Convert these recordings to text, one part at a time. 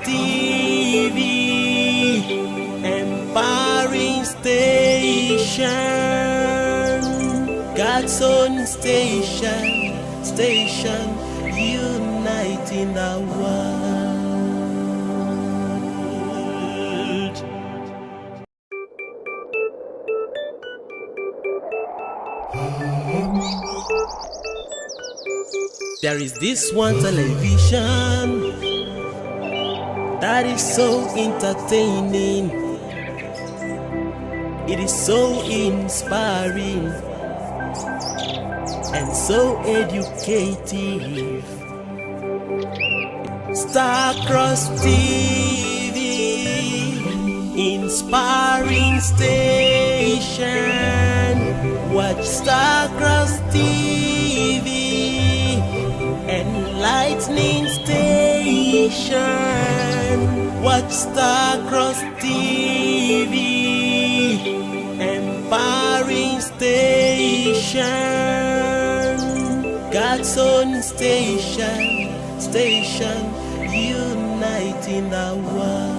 TV, empowering station, God's own station, uniting the world. There is this one television that is so entertaining. It is so inspiring and so educative. Starcross TV, inspiring station. Watch Starcross TV, enlightening station. Watch Starcross TV, empowering station, God's own station, uniting the world.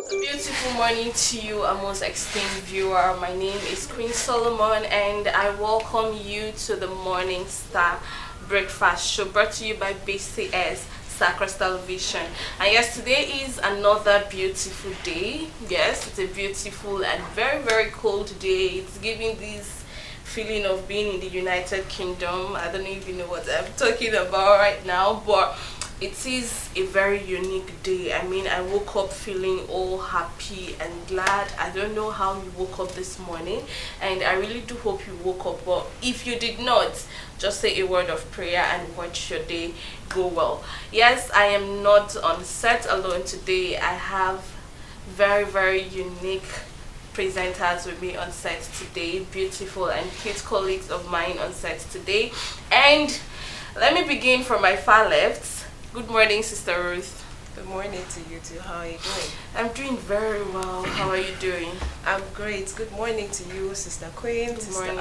Beautiful morning to you, our most esteemed viewer. My name is Queen Solomon and I welcome you to the Morning Star Breakfast Show brought to you by BCS Starcross Television. And yes, today is another beautiful day. Yes, it's a beautiful and very cold day. It's giving this feeling of being in the United Kingdom. I don't know if you know what I'm talking about right now, but it is a very unique day. I mean, I woke up feeling all happy and glad. I don't know how you woke up this morning, and I really do hope you woke up. But if you did not, just say a word of prayer and watch your day go well. Yes, I am not on set alone today. I have very unique presenters with me on set today, beautiful and cute colleagues of mine on set today. And let me begin from my far left. Good morning, Sister Ruth. Good morning to you too. How are you doing? I'm doing very well. How are you doing? I'm great. Good morning to you, Sister Queen. Good morning.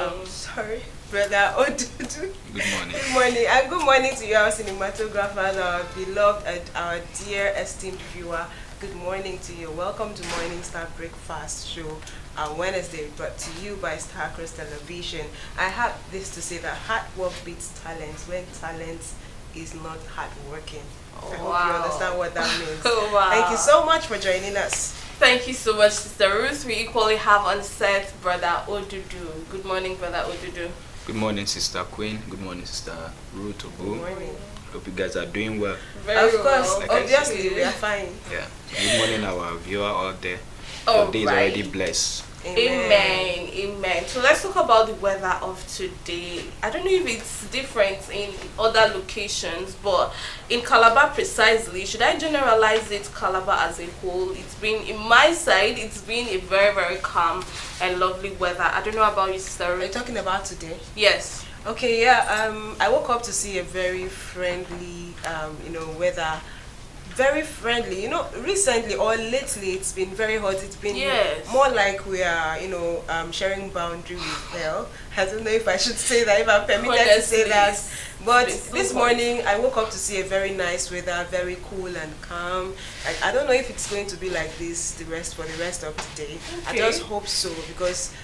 Brother Odudu. Good morning. Good morning. And good morning to you, our cinematographers, our beloved and our dear esteemed viewer. Good morning to you. Welcome to Morning Star Breakfast Show on Wednesday, brought to you by Starcross Television. I have this to say that hard work beats talent when talent is not hard working. I hope you understand what that means. Wow. Thank you so much for joining us. Thank you so much, Sister Ruth. We equally have on set Brother Odudu. Good morning, Brother Odudu. Good morning, Sister Queen. Good morning, Sister Ruth Obu. Good morning. Hope you guys are doing well. Very of course, well. obviously we are fine. Yeah. Good morning, our viewer out there. All Your day is right. already blessed. Amen. So let's talk about the weather of today. I don't know if it's different in other locations, but in Calabar precisely, should I generalize it Calabar as a whole? It's been, in my side, it's been a very calm and lovely weather. I don't know about you, Sister Are you Ruth. talking about today? Yes. Okay, yeah. I woke up to see a very friendly, weather. Very friendly. Recently or lately, it's been very hot. It's been more like we are, sharing boundary with hell. I don't know if I should say that, if I'm permitted to say that. But this morning, I woke up to see a very nice weather, very cool and calm. I don't know if it's going to be like this for the rest of the day. Okay. I just hope so, because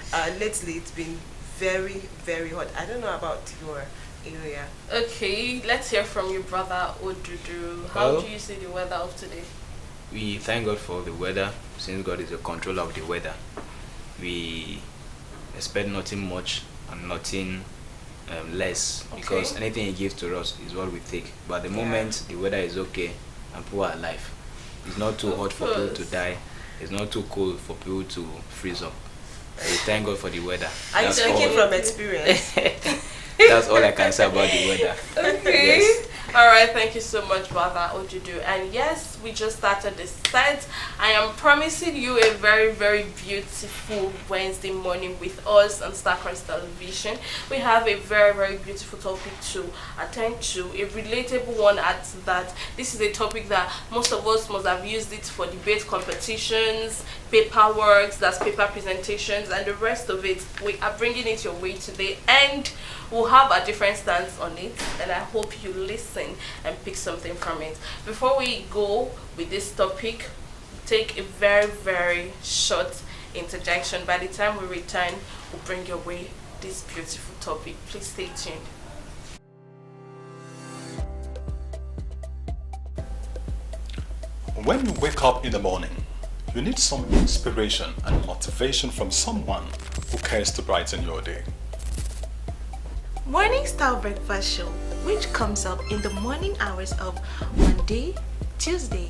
lately it's been very hot. I don't know about your area. Okay, let's hear from your brother Odudu. How do you see the weather of today? We thank God for the weather, since God is the controller of the weather. We expect nothing much and nothing less, because anything He gives to us is what we take. But at the moment, the weather is okay and people are alive. It's not too hot for people to die. It's not too cold for people to freeze up. We thank God for the weather. Are you speaking from experience? That's all I can say about the weather. Okay. Yes. All right. Thank you so much, Brother Odudu. And yes, we just started the set. I am promising you a very, very beautiful Wednesday morning with us on Starcross Television. We have a very, very beautiful topic to attend to, a relatable one at that. This is a topic that most of us must have used it for debate competitions, paperwork, that's paper presentations, and the rest of it. We are bringing it your way today, and we'll have a different stance on it, and I hope you listen and pick something from it. Before we go with this topic, take a very, very short interjection. By the time we return, we'll bring your way this beautiful topic. Please stay tuned. When you wake up in the morning, you need some inspiration and motivation from someone who cares to brighten your day. Morning Star Breakfast Show, which comes up in the morning hours of Monday, Tuesday,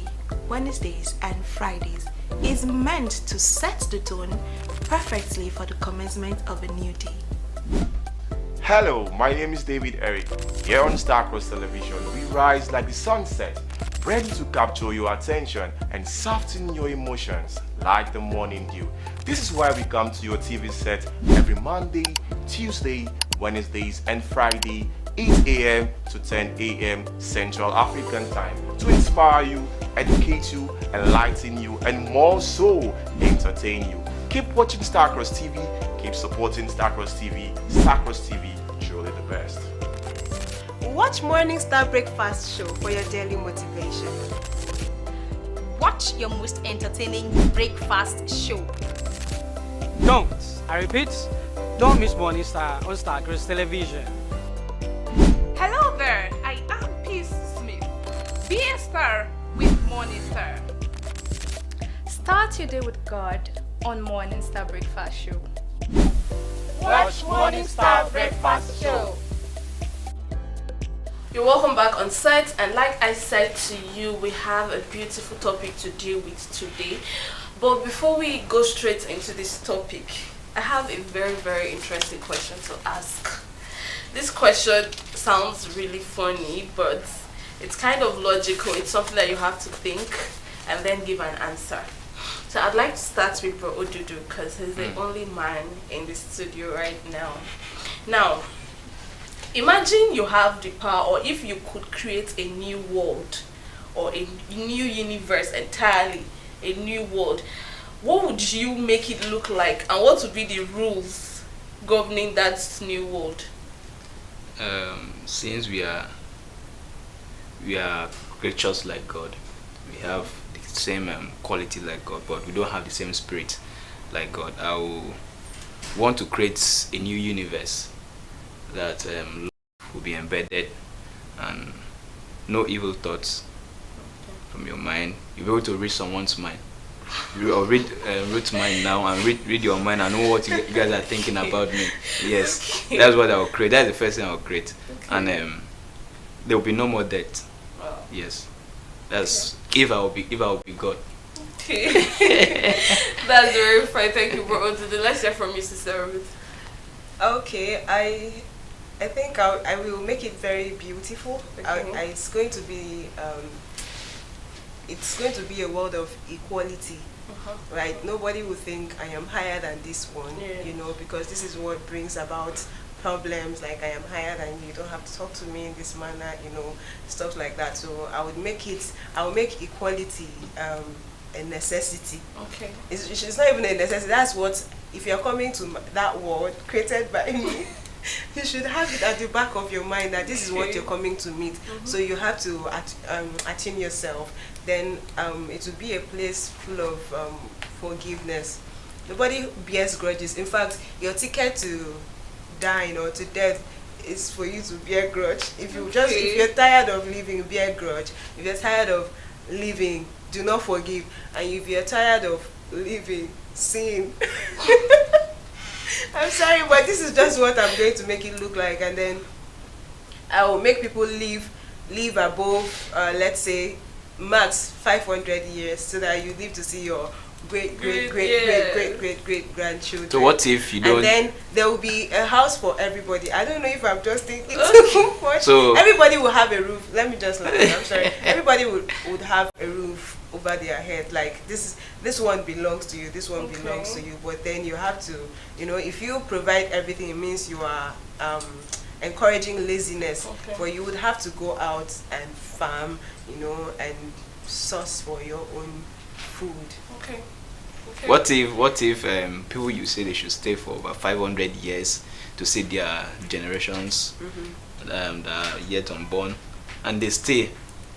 Wednesdays and Fridays, is meant to set the tone perfectly for the commencement of a new day. Hello, my name is David Eric. Here on Starcross Television, we rise like the sunset, ready to capture your attention and soften your emotions like the morning dew. This is why we come to your TV set every Monday, Tuesday, Wednesdays and Friday, 8 a.m. to 10 a.m. Central African Time, to inspire you, educate you, enlighten you, and more so, entertain you. Keep watching Starcross TV, keep supporting Starcross TV. Starcross TV, truly the best. Watch Morning Star Breakfast Show for your daily motivation. Watch your most entertaining breakfast show. Don't, I repeat, don't miss Morning Star on Starcross Television. Hello there, I am Peace Smith. Be a star with Morning Star. Start your day with God on Morning Star Breakfast Show. Watch Morning Star Breakfast Show. You're welcome back on set, and like I said to you, we have a beautiful topic to deal with today. But before we go straight into this topic, I have a very, very interesting question to ask. This question sounds really funny, but it's kind of logical. It's something that you have to think and then give an answer. So I'd like to start with Bro Odudu, because he's the only man in the studio right now. Now, imagine you have the power, or if you could create a new world or a new universe entirely, a new world, what would you make it look like, and what would be the rules governing that new world? Since we are creatures like God, we have the same quality like God, but we don't have the same spirit like God. I want to create a new universe that will be embedded, and no evil thoughts from your mind. You'll be able to read someone's mind. Or read Ruth's mind now, and read your mind and know what you guys are thinking about me. Yes, okay. That's what I will create. That's the first thing I will create. Okay. And there will be no more death. Wow. Yes, that's okay. if I will be God. Okay. That's very fine. Thank you, bro. Let's hear from you, Sister Ruth. Okay, I think I will make it very beautiful. Okay. It's going to be a world of equality, right? Nobody will think I am higher than this one, you know, because this is what brings about problems, like I am higher than you, don't have to talk to me in this manner, you know, stuff like that. So I will make equality a necessity. Okay. It's not even a necessity. That's what, if you're coming to that world created by me, you should have it at the back of your mind that this is what you're coming to meet. So you have to attune yourself. Then it will be a place full of forgiveness. Nobody bears grudges. In fact, your ticket to dying or to death is for you to bear grudge. If you're tired of living, bear grudge. If you're tired of living, do not forgive. And if you're tired of living, sin. I'm sorry, but this is just what I'm going to make it look like, and then I will make people live above, let's say, max 500 years, so that you live to see your great grandchildren. So what if you don't? And then there will be a house for everybody. I don't know if I'm just thinking too much. So everybody will have a roof. Let me just I'm sorry. Everybody would have a roof over their head. Like this one belongs to you. This one belongs to you. But then you have to, if you provide everything, it means you are encouraging laziness. But you would have to go out and farm, and source for your own food. Okay. What if people you say they should stay for about 500 years to see their generations that are yet unborn, and they stay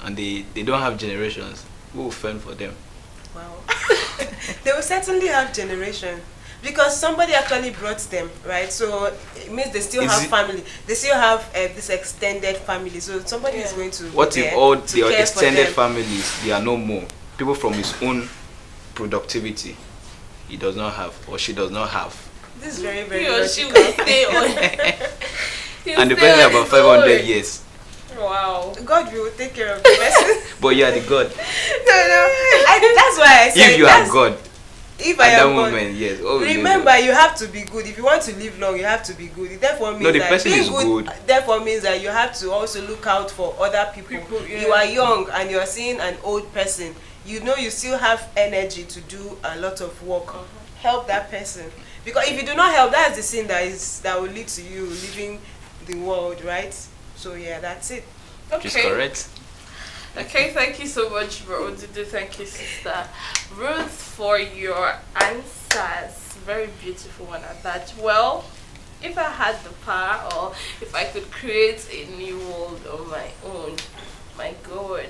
and they don't have generations? Who will fend for them? Wow. They will certainly have generation, because somebody actually brought them, right? So it means they still have family. They still have this extended family. So somebody is going to. What if all the extended families, they are no more? People from his own productivity, he does not have, or she does not have. This is very, very he or she will stay on. And depending about 500 years. Wow. God will take care of the person. But you are the God. No. That's why I said. If you are God. If I am God. Moment, yes. Remember, you have to be good. If you want to live long, you have to be good. It therefore means the person is good. Therefore means that you have to also look out for other people. You are young and you are seeing an old person. You still have energy to do a lot of work. Help that person, because if you do not help, that's the sin that will lead to you leaving the world, right? So yeah, that's it. Okay. Just correct. Okay, thank you so much, bro. Thank you, sister Ruth, for your answers. Very beautiful one at that. Well, if I had the power, or if I could create a new world on my own, my God,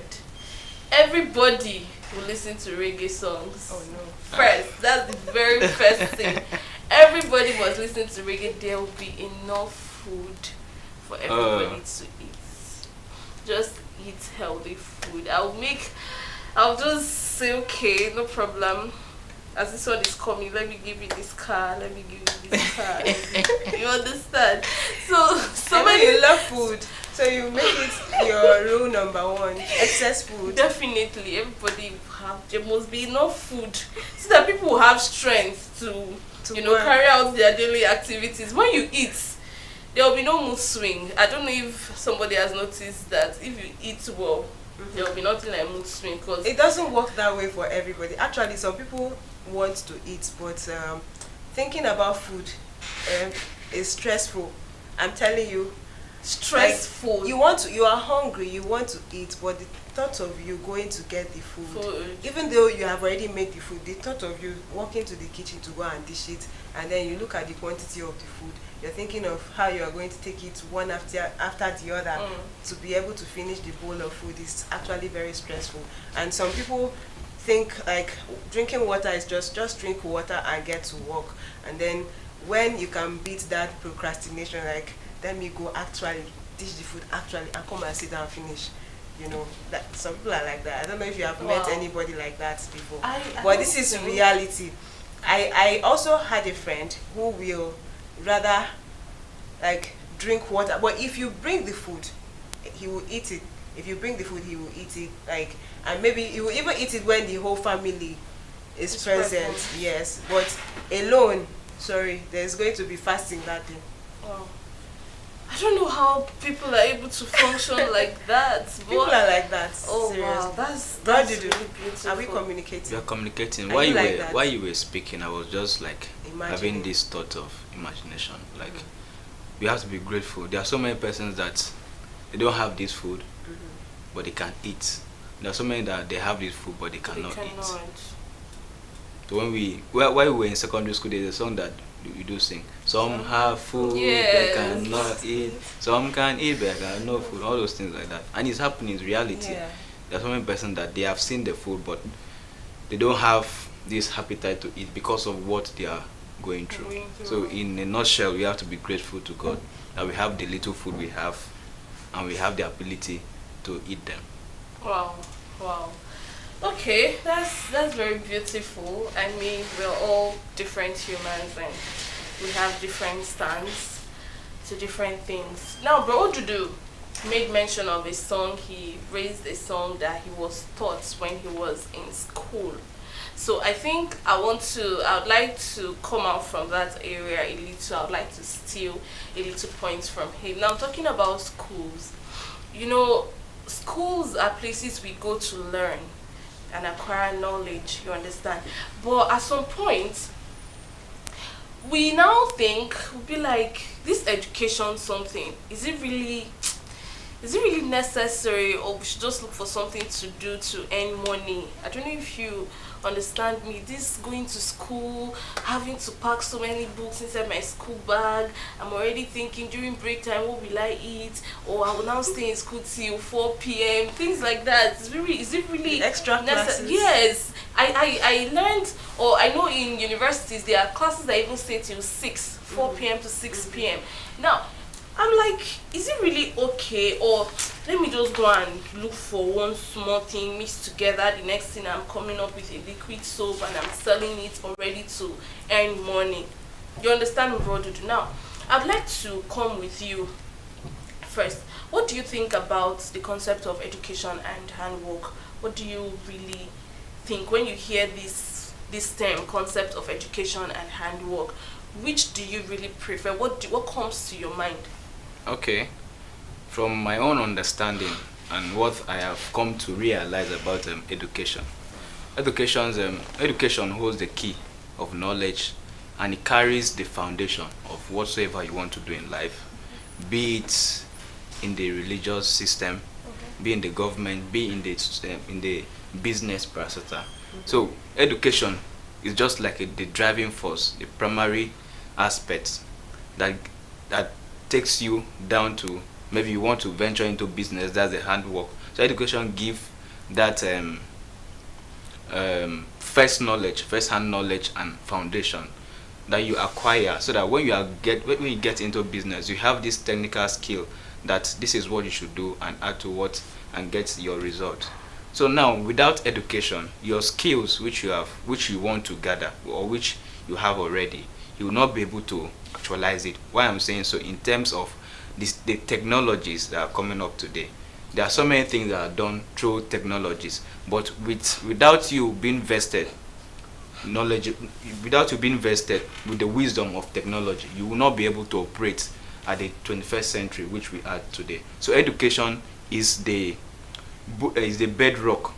everybody will listen to reggae songs. Oh no! First, that's the very first thing. Everybody must listen to reggae. There will be enough food for everybody to eat. Just eat healthy food. I'll just say, okay, no problem. As this one is coming, let me give you this car, let me give you this car. You understand? So many, you love food, so you make it your rule number one. Excess food. Definitely, everybody there must be enough food so that people will have strength to carry out their daily activities. When you eat, there will be no mood swing. I don't know if somebody has noticed that if you eat well, there will be nothing like mood swing, because it doesn't work that way for everybody. Actually, some people want to eat, but thinking about food is stressful. I'm telling you, stressful. Like, you are hungry, you want to eat, but the thought of you going to get the food, even though you have already made the food, the thought of you walking to the kitchen to go and dish it, and then you look at the quantity of the food, you're thinking of how you are going to take it one after the other to be able to finish the bowl of food is actually very stressful. And some people think like drinking water is just drink water and get to work. And then when you can beat that procrastination, like let me go actually dish the food and come and sit down and finish. That some people are like that. I don't know if you have met anybody like that before. But this is reality. I also had a friend who will rather like drink water, but if you bring the food, he will eat it. If you bring the food, he will eat it, and maybe he will even eat it when the whole family is present. Yes, but alone, sorry, there's going to be fasting that day. Wow. I don't know how people are able to function like that. People are like that. Oh seriously. Wow, that's really beautiful. Are we communicating? We are communicating. While you were speaking, I was just like having this thought of imagination. Like we have to be grateful. There are so many persons that they don't have this food, but they can eat. There are so many that they have this food, but they cannot eat. So while we were in secondary school, there's a song that we do sing. Some have food, they cannot eat. Some can eat, but they cannot food. All those things like that. And it's happening in reality. Yeah. There are so many persons that they have seen the food, but they don't have this appetite to eat because of what they are going through. So in a nutshell, we have to be grateful to God that we have the little food we have, and we have the ability to eat them. Wow. Okay, that's very beautiful. I mean, we're all different humans and we have different stands to different things. Now, Bro Odudu made mention of a song. He raised a song that he was taught when he was in school. So I think I would like to come out from that area a little. I would like to steal a little points from him. Now I'm talking about schools. You know, schools are places we go to learn and acquire knowledge, you understand? But at some point, we now think, we'll be like, this education something, is it really necessary, or we should just look for something to do to earn money? I don't know if you understand me. This going to school, having to pack so many books inside my school bag, I'm already thinking during break time, what will I eat? Or I will now stay in school till 4 p.m. Things like that. Is it really extra classes? Yes. I learned, or I know in universities there are classes that even stay till 4 p.m. to 6 p.m. Now I'm like, is it really okay? Or let me just go and look for one small thing mixed together. The next thing I'm coming up with a liquid soap and I'm selling it already to earn money. You understand what to do? Now, I'd like to come with you first. What do you think about the concept of education and handwork? What do you really think when you hear this term, concept of education and handwork? Which do you really prefer? What comes to your mind? Okay, from my own understanding and what I have come to realize about education holds the key of knowledge, and it carries the foundation of whatsoever you want to do in life, be it in the religious system, be in the government, be in the business parastatal. So education is just like the driving force, the primary aspect that takes you down to, maybe you want to venture into business, that's the handwork. So education give that first-hand knowledge and foundation that you acquire, so that when you get into business, you have this technical skill that this is what you should do and add to what and get your result. So now, without education, your skills which you want to gather, or which you have already, you will not be able to actualize it. Why I'm saying so, in terms of the technologies that are coming up today, there are so many things that are done through technologies, but without you being vested with the wisdom of technology, you will not be able to operate at the 21st century which we are today. So education is the bedrock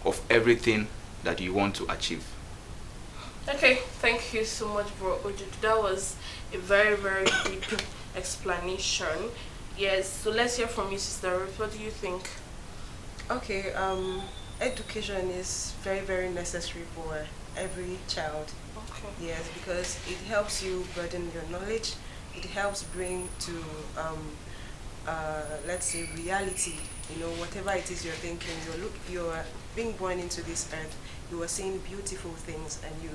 of everything that you want to achieve. Okay, thank you so much, bro Ojudu. That was a very, very deep explanation. Yes, so let's hear from you, Sister Ruth. What do you think? Okay, education is very, very necessary for every child. Okay. Yes, because it helps you broaden your knowledge. It helps bring to let's say reality. You know, whatever it is you're thinking, you're being born into this earth. You are seeing beautiful things, and you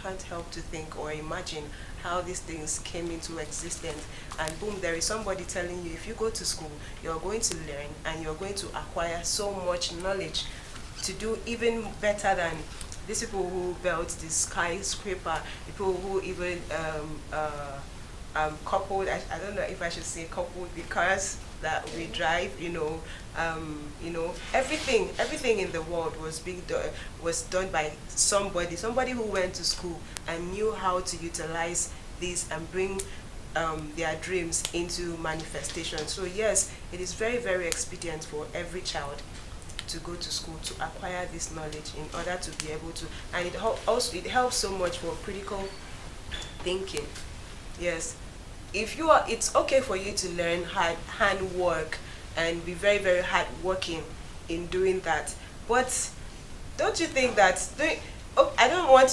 can't help to think or imagine how these things came into existence. And boom, there is somebody telling you, if you go to school, you're going to learn and you're going to acquire so much knowledge to do even better than these people who built the skyscraper, people who even coupled, I don't know if I should say coupled the cars that we drive, everything in the world was done by somebody who went to school and knew how to utilize this and bring their dreams into manifestation. So yes, it is very, very expedient for every child to go to school to acquire this knowledge in order to be able to, and it helps so much for critical thinking. Yes, it's okay for you to learn handwork and be very, very hard working in doing that, but don't you think that I don't want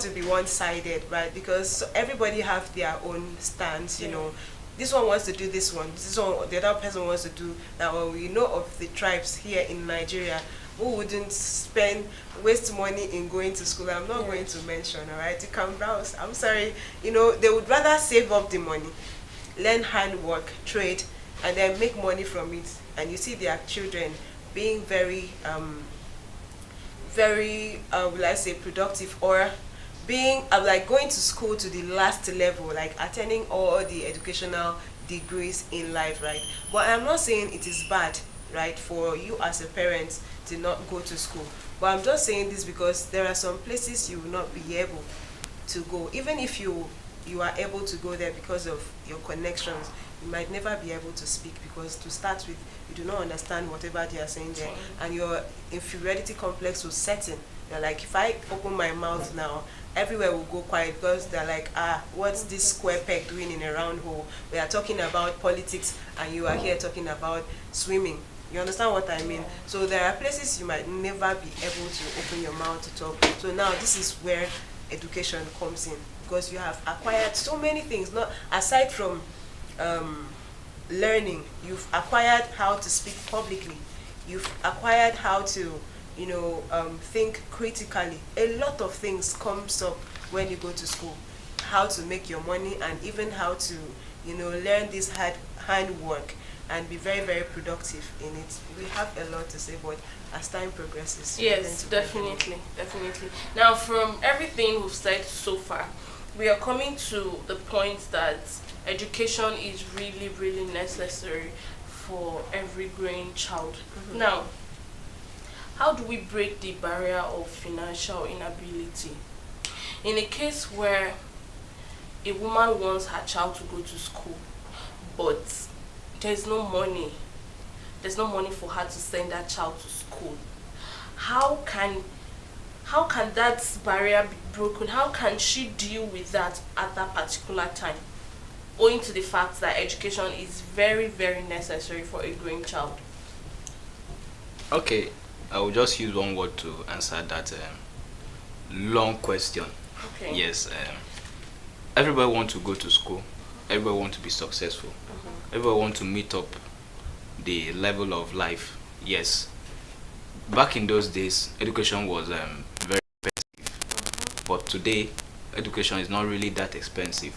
to be one-sided, right? Because everybody have their own stance, you know. This one wants to do this one, the other person wants to do that one. We know of the tribes here in Nigeria who wouldn't waste money in going to school. I'm not going to mention, all right? To come browse. I'm sorry, they would rather save up the money, learn handwork, trade, and then make money from it. And you see their children being very, will I say, productive, or being like going to school to the last level, like attending all the educational degrees in life, right? But I'm not saying it is bad, right, for you as a parent to not go to school. But I'm just saying this because there are some places you will not be able to go. Even if you are able to go there because of your connections, you might never be able to speak because, to start with, you do not understand whatever they are saying there, and your inferiority complex will set in. You're like, if I open my mouth now, everywhere will go quiet because they're like, what's this square peg doing in a round hole? We are talking about politics and you are here talking about swimming. You understand what I mean? So there are places you might never be able to open your mouth to talk. So now this is where education comes in, because you have acquired so many things. Not aside from learning, you've acquired how to speak publicly. You've acquired how to, think critically. A lot of things comes up when you go to school. How to make your money, and even how to, learn this handwork and be very, very productive in it. We have a lot to say, but as time progresses. Yes, definitely. Now, from everything we've said so far, we are coming to the point that education is really, really necessary for every growing child. Now, how do we break the barrier of financial inability? In a case where a woman wants her child to go to school, but there's no money for her to send that child to school, how can that barrier be broken? How can she deal with that at that particular time, owing to the fact that education is very, very necessary for a growing child? Okay, I will just use one word to answer that long question. Okay. Yes, everybody wants to go to school. Everybody wants to be successful. Everybody wants to meet up the level of life. Yes. Back in those days, education was very expensive. But today, education is not really that expensive.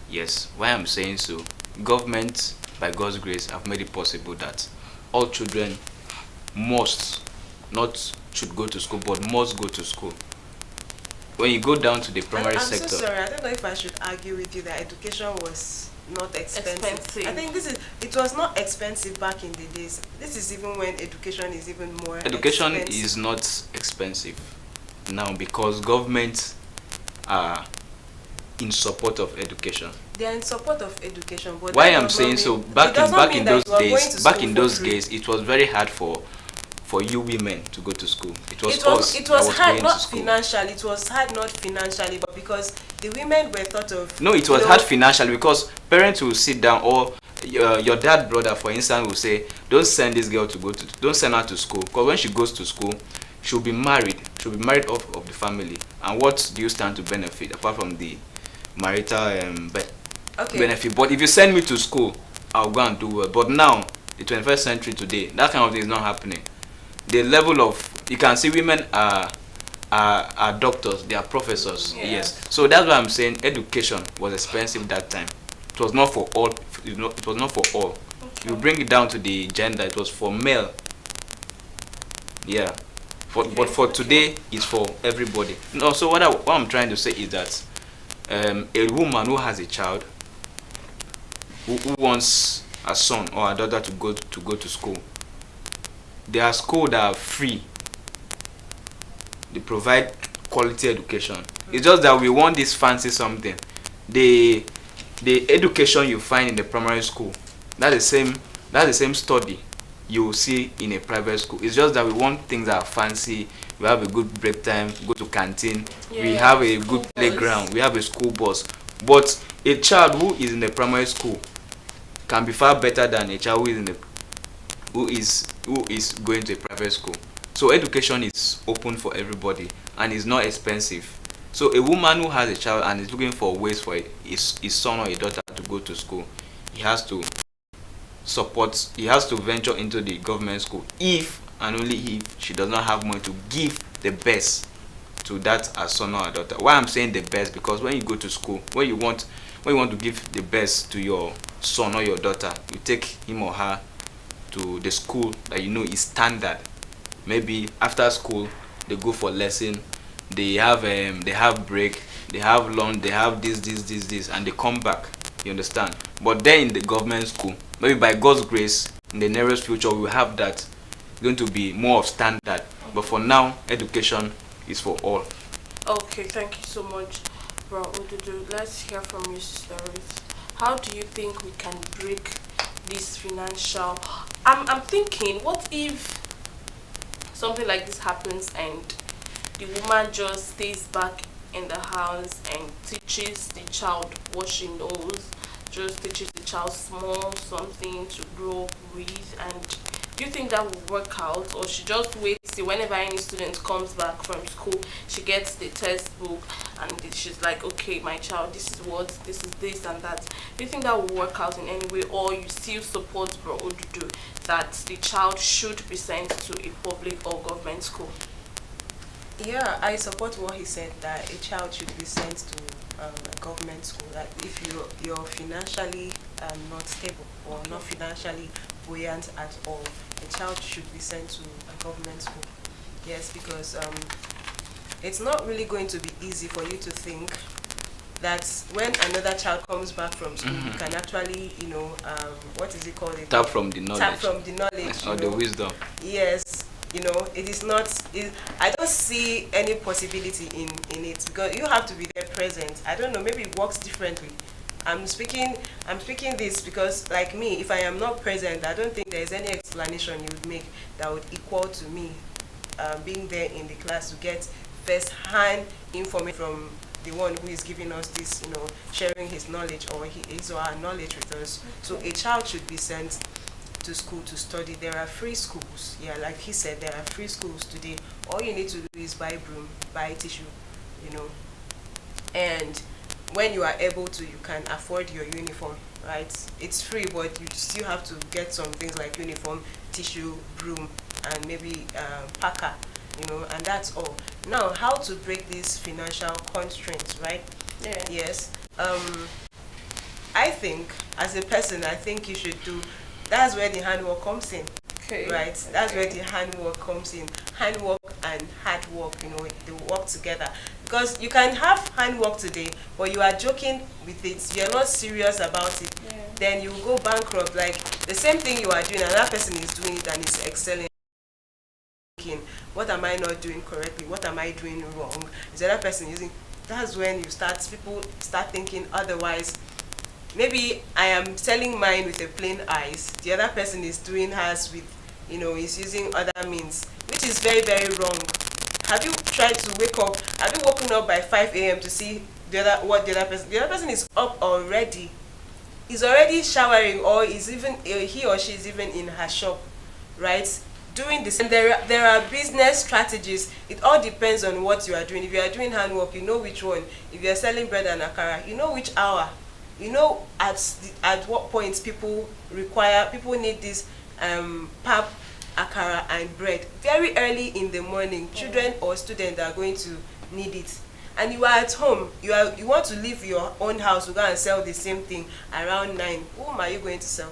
Yes. Why I'm saying so? Government, by God's grace, have made it possible that all children should go to school, but must go to school. When you go down to the primary sector... I'm so sorry, I don't know if I should argue with you that education was not expensive. I think it was not expensive back in the days. This is even when education is even more Education expensive. is not expensive now because governments are in support of education. They are in support of education, but why I'm saying so, back in those days, it was very hard for you women to go to school. It was hard not financially. It was hard not financially, but because the women were thought of. No, it was hard financially because parents will sit down, or your dad brother, for instance, will say, "Don't send this girl don't send her to school, because when she goes to school, she'll be married. She'll be married off of the family. And what do you stand to benefit apart from the marital benefit? But if you send me to school, I'll go and do well." But now, the 21st century today, that kind of thing is not happening. The level of, you can see women are doctors, they are professors. Yes. So that's why I'm saying education was expensive that time. It was not for all. It was not for all. Okay. You bring it down to the gender, it was for male. Yeah. But for today, it's for everybody. No. So what I'm trying to say is that a woman who has a child, who wants a son or a daughter to go to school, there are schools that are free. They provide quality education. It's just that we want this fancy something. The education you find in the primary school, that's the same study you will see in a private school. It's just that we want things that are fancy. We have a good break time, go to canteen, we have a good playground, we have a school bus. But a child who is in the primary school can be far better than a child who is going to a private school. So education is open for everybody and is not expensive. So a woman who has a child and is looking for ways for his son or a daughter to go to school, he has to venture into the government school if and only if she does not have money to give the best to that son or a daughter. Why I'm saying the best, because when you go to school, when you want to give the best to your son or your daughter, you take him or her to the school that you know is standard. Maybe after school they go for lesson, they have break, they have lunch, they have this, and they come back. You understand? But then in the government school, maybe by God's grace, in the nearest future we will have that going to be more of standard. But for now, education is for all. Okay, thank you so much, Bro Odudu. Let's hear from you, Sister Ruth. How do you think we can break this financial? I'm thinking, what if something like this happens and the woman just stays back in the house and teaches the child what she knows, just teaches the child small something to grow with, and do you think that will work out, or she just waits till whenever any student comes back from school, she gets the textbook and she's like, okay, my child, this is what, this is this and that. Do you think that will work out in any way, or you still support Bro Odudu that the child should be sent to a public or government school? Yeah, I support what he said, that a child should be sent to a government school. That if you're financially not stable or not financially buoyant at all, a child should be sent to a government school. Yes, because it's not really going to be easy for you to think that when another child comes back from school, you can actually, what is it called? Tap from the knowledge. Tap from the knowledge. Or the wisdom. Yes. It is not. I don't see any possibility in it, because you have to be there present. I don't know. Maybe it works differently. I'm speaking this because, like me, if I am not present, I don't think there is any explanation you would make that would equal to me being there in the class to get first-hand information from the one who is giving us this, sharing his knowledge or his or her knowledge with us. So a child should be sent to school to study. There are free schools. Yeah, like he said, there are free schools today. All you need to do is buy broom, buy tissue, and when you are able to, you can afford your uniform, right? It's free, but you still have to get some things like uniform, tissue, broom, and maybe packer, and that's all. Now, how to break these financial constraints, right? Yeah. Yes. I think, as a person, I think you should do. That's where the handwork comes in. Okay. Right? That's where the handwork comes in. Handwork and hard work, they work together. Because you can have handwork today, but you are joking with it. You're not serious about it. Yeah. Then you go bankrupt. Like the same thing you are doing, another person is doing it and is excelling. What am I not doing correctly? What am I doing wrong? Is the other person using? That's when people start thinking otherwise. Maybe I am selling mine with a plain ice. The other person is doing hers with, is using other means, which is very, very wrong. Have you tried to wake up? Have you woken up by 5 a.m. to see what the other person? The other person is up already. He's already showering, or is even he or she is even in her shop, right? Doing this. And there are business strategies. It all depends on what you are doing. If you are doing handwork, you know which one. If you are selling bread and akara, you know which hour. You know at what point people need this pap, akara and bread very early in the morning. Children or students are going to need it, and you are at home. You want to leave your own house to go and sell the same thing around 9. Whom are you going to sell?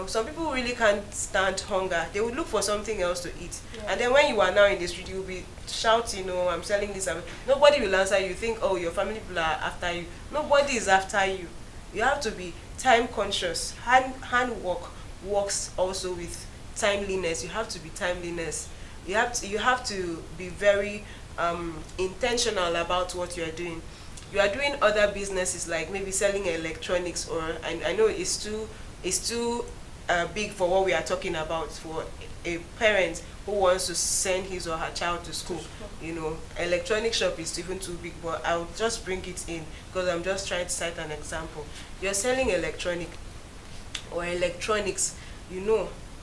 Some people really can't stand hunger. They would look for something else to eat. Yeah. And then when you are now in the street, you'll be shouting, I'm selling this. Nobody will answer you. You think, oh, your family people are after you. Nobody is after you. You have to be time conscious. Handwork works also with timeliness. You have to be timeliness. You have to be very intentional about what you are doing. You are doing other businesses like maybe selling electronics, or I know it's too big for what we are talking about for a parent who wants to send his or her child to school. Electronic shop is even too big, but I'll just bring it in because I'm just trying to cite an example. You're selling electronics,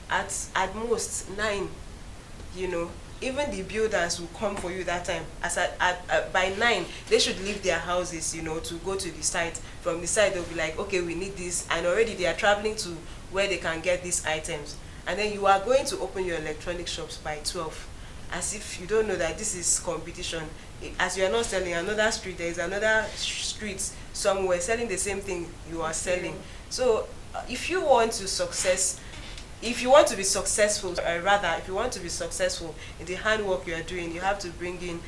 at most 9, even the builders will come for you that time. By 9, they should leave their houses, to go to the site. From the site, they'll be like, okay, we need this, and already they are traveling to where they can get these items. And then you are going to open your electronic shops by 12, as if you don't know that this is competition. As you are not selling another street, there is another street somewhere selling the same thing you are selling. So if you want to be successful, if you want to be successful in the handwork you are doing, you have to bring in,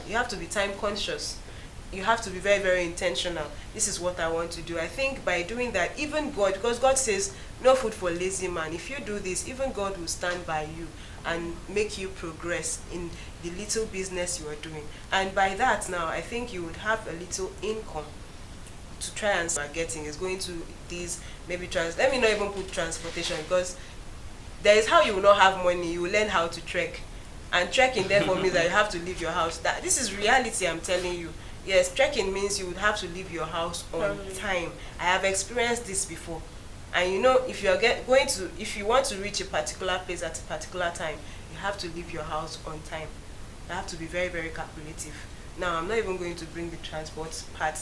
you have to be time conscious. you have to be very, very intentional. This is what I want to do. I think by doing that, even God, because God says no food for lazy man. If you do this, even God will stand by you and make you progress in the little business you are doing. And by that now, I think you would have a little income to try and start getting. Is going to these maybe let me not even put transportation, because there is how you will not have money. You will learn how to trek, and trekking therefore means that you have to leave your house. That this is reality, I'm telling you. Yes, trekking means you would have to leave your house on time. I have experienced this before. And you know, if you are if you want to reach a particular place at a particular time, you have to leave your house on time. You have to be very, very calculative. Now, I'm not even going to bring the transport part.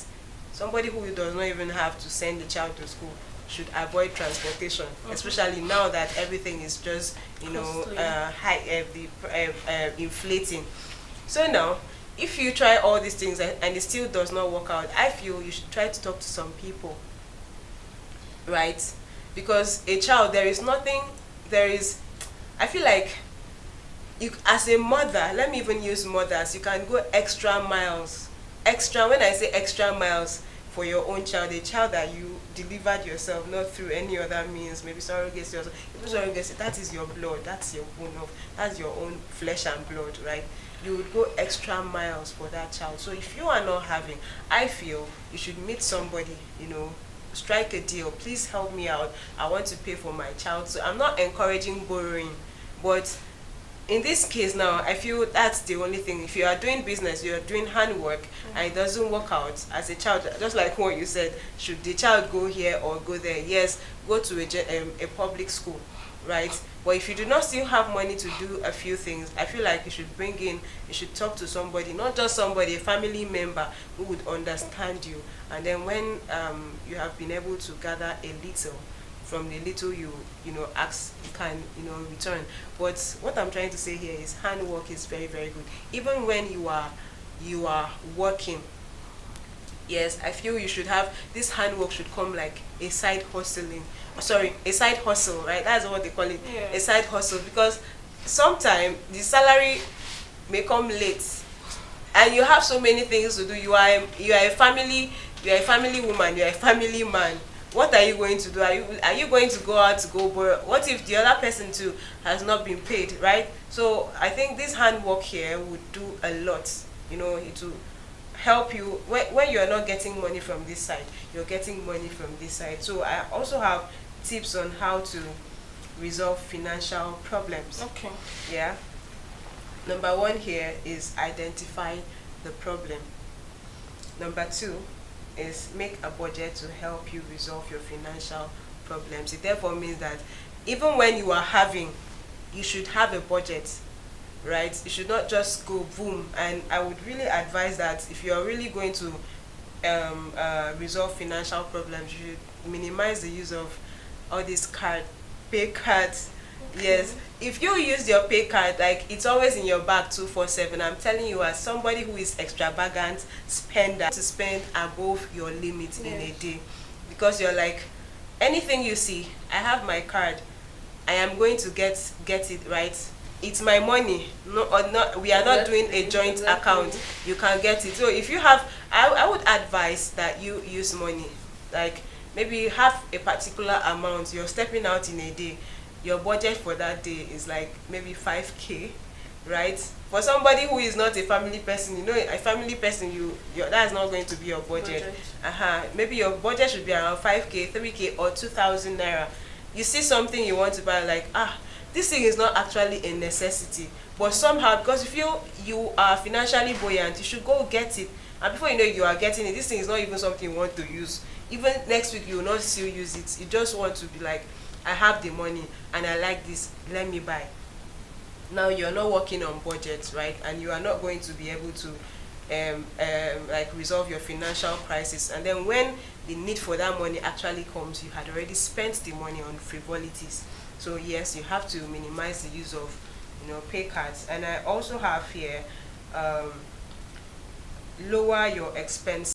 Somebody who does not even have to send the child to school should avoid transportation, especially now that everything is just, you know, inflating. So now, if you try all these things and it still does not work out, I feel you should try to talk to some people, right? Because a child, I feel like you, as a mother, let me even use mothers, you can go extra miles. When I say extra miles, for your own child, a child that you delivered yourself, not through any other means, maybe surrogacy or surrogacy, that is your blood, that's your bone of, that's your own flesh and blood, right? You would go extra miles for that child. So if you are not having, I feel you should meet somebody, you know, strike a deal. Please help me out. I want to pay for my child. So I'm not encouraging borrowing, but in this case now, I feel that's the only thing. If you are doing business, you are doing handwork, and it doesn't work out as a child, just like what you said, should the child go here or go there? Yes, go to a public school, right? But if you do not still have money to do a few things, I feel like you should talk to somebody, not just somebody, a family member who would understand you. And then when you have been able to gather a little, from the little you ask, you can return. But what I'm trying to say here is handwork is very, very good. Even when you are working, yes, I feel you should have this handwork should come like a side hustling. Sorry, a side hustle, right? That's what they call it, a side hustle. Because sometimes the salary may come late, and you have so many things to do. You are a family woman, you are a family man. What are you going to do? Are you going to go out to go borrow? What if the other person too has not been paid, right? So I think this handwork here would do a lot. You know, it will help you when you are not getting money from this side, you're getting money from this side. So I also have tips on how to resolve financial problems. Okay. Yeah. Number 1 here is identify the problem. Number 2 is make a budget to help you resolve your financial problems. It therefore means that even when you are having, you should have a budget, right? You should not just go boom. And I would really advise that if you are really going to resolve financial problems, you should minimize the use of all these pay cards. Okay. Yes, if you use your pay card, like it's always in your bag 247, I'm telling you, as somebody who is extravagant spender, to spend above your limit in a day, because you're like, anything you see, I have my card, I am going to get it, right? It's my money. No, or not. We are not doing a joint account. You can get it. So if you have, I would advise that you use money, like maybe you have a particular amount you're stepping out in a day. Your budget for that day is like maybe 5K, right? For somebody who is not a family person, you know, a family person, that's not going to be your budget. Maybe your budget should be around 5K, 3K, or 2,000 naira. You see something you want to buy, like, this thing is not actually a necessity, but somehow, because you feel you are financially buoyant, you should go get it. And before you know it, you are getting it. This thing is not even something you want to use. Even next week, you will not still use it. You just want to be like, I have the money and I like this, let me buy. Now you're not working on budgets, right? And you are not going to be able to like resolve your financial crisis. And then when the need for that money actually comes, you had already spent the money on frivolities. So yes, you have to minimize the use of, pay cards. And I also have here, lower your expense.